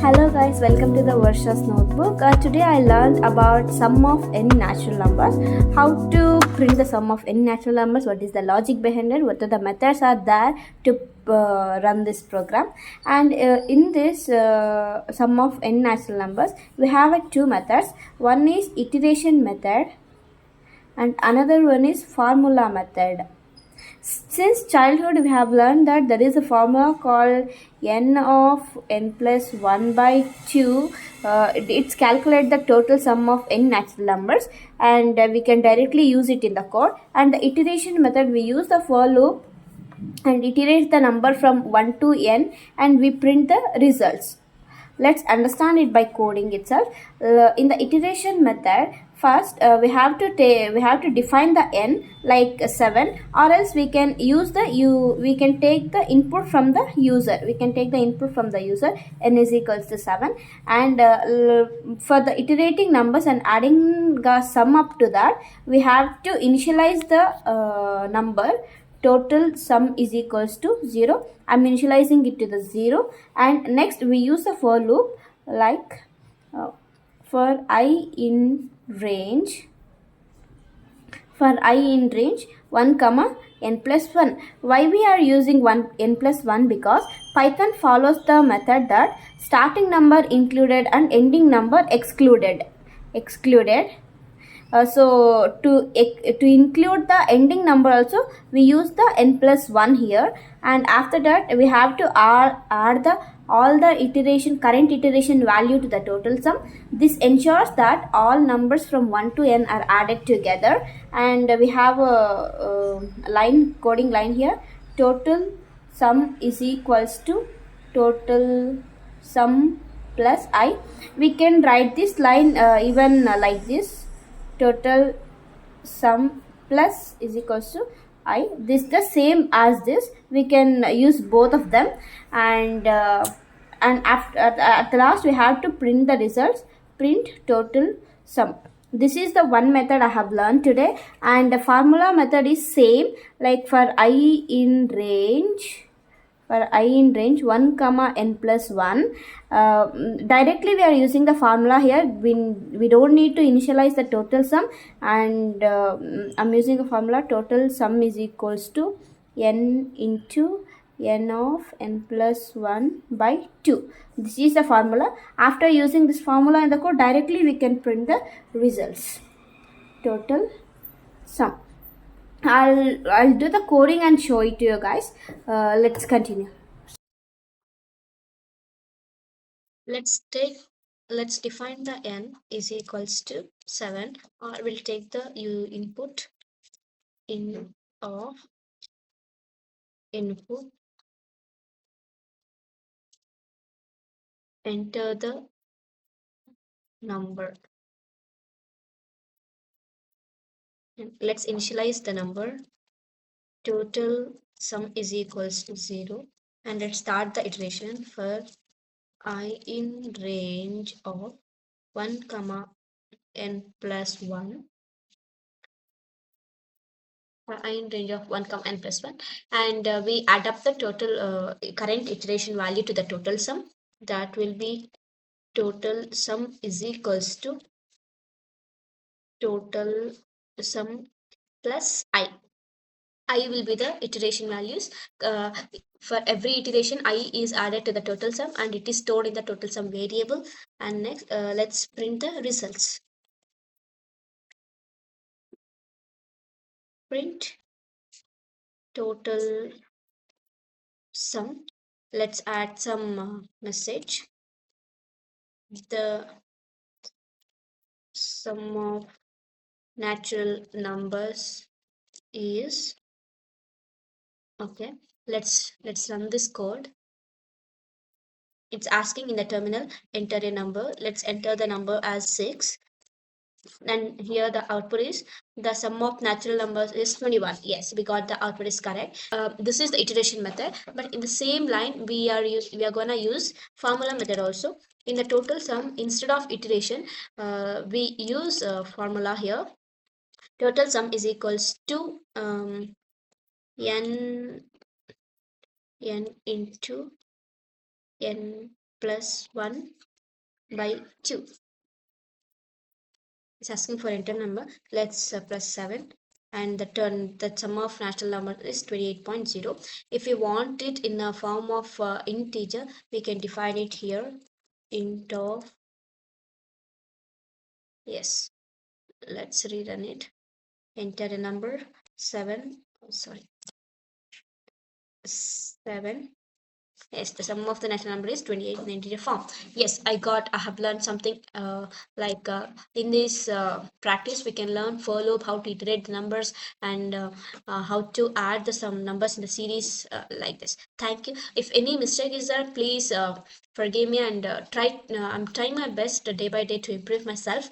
Hello guys, welcome to the Varsha's Notebook. Today I learned about sum of n natural numbers, how to print the sum of n natural numbers, what is the logic behind it, what are the methods are there to run this program. And in this sum of n natural numbers, we have two methods. One is iteration method and another one is formula method. Since childhood, we have learned that there is a formula called n of n plus 1 by 2. It's calculate the total sum of n natural numbers, and we can directly use it in the code. And the iteration method, we use the for loop and iterate the number from 1 to n, and we print the results. Let's understand it by coding itself. In the iteration method, first we have to define the n like 7, or else we can use we can take the input from the user. N is equals to 7, and for the iterating numbers and adding a sum up to that, we have to initialize the number. Total sum is equals to 0. I'm initializing it to the 0, and next we use a for loop like for I in range 1 comma n plus 1. Why we are using n plus 1? Because Python follows the method that starting number included and ending number excluded. So to include the ending number also, we use the n plus 1 here, and after that we have to add the all the current iteration value to the total sum. This ensures that all numbers from 1 to n are added together, and we have a coding line here. Total sum is equals to total sum plus I. We can write this line even like this: total sum plus is equals to I. This the same as this. We can use both of them, and after at the last we have to print the results. Print total sum. This is the one method I have learned today, and the formula method is same like for I in range 1 comma n plus 1. Directly we are using the formula here. We don't need to initialize the total sum, and I'm using a formula. Total sum is equals to n into n of n plus 1 by 2. This is the formula. After using this formula in the code, directly we can print the results. Total sum. I'll do the coding and show it to you guys. Let's continue. Let's define the n is equals to 7, or we'll take the input of input, enter the number, and let's initialize the number. Total sum is equals to 0, and let's start the iteration for I in range of 1 comma n plus 1. I in range of 1 comma n plus 1, and we add up the total current iteration value to the total sum. That will be total sum is equals to total sum plus I will be the iteration values. For every iteration, I is added to the total sum, and it is stored in the total sum variable. And next, let's print the results. Print total sum. Let's add some message. The sum of natural numbers is okay. Let's run this code. It's asking in the terminal, enter a number. Let's enter the number as 6, and here the output is the sum of natural numbers is 21. Yes, we got the output is correct. This is the iteration method, but in the same line we are gonna use formula method also. In the total sum, instead of iteration, we use formula here. Total sum is equals to n into n plus 1 by 2. It's asking for enter number. Let's press 7, and the sum of natural number is 28.0. If we want it in a form of integer, we can define it here. Int of, yes, let's rerun it. Enter a number 7, sorry, 7. Yes, the sum of the natural number is 28 in the integer form. Yes, I have learned something in this practice. We can learn for loop, how to iterate the numbers, and how to add the some numbers in the series like this. Thank you. If any mistake is there, please forgive me, and I'm trying my best day by day to improve myself.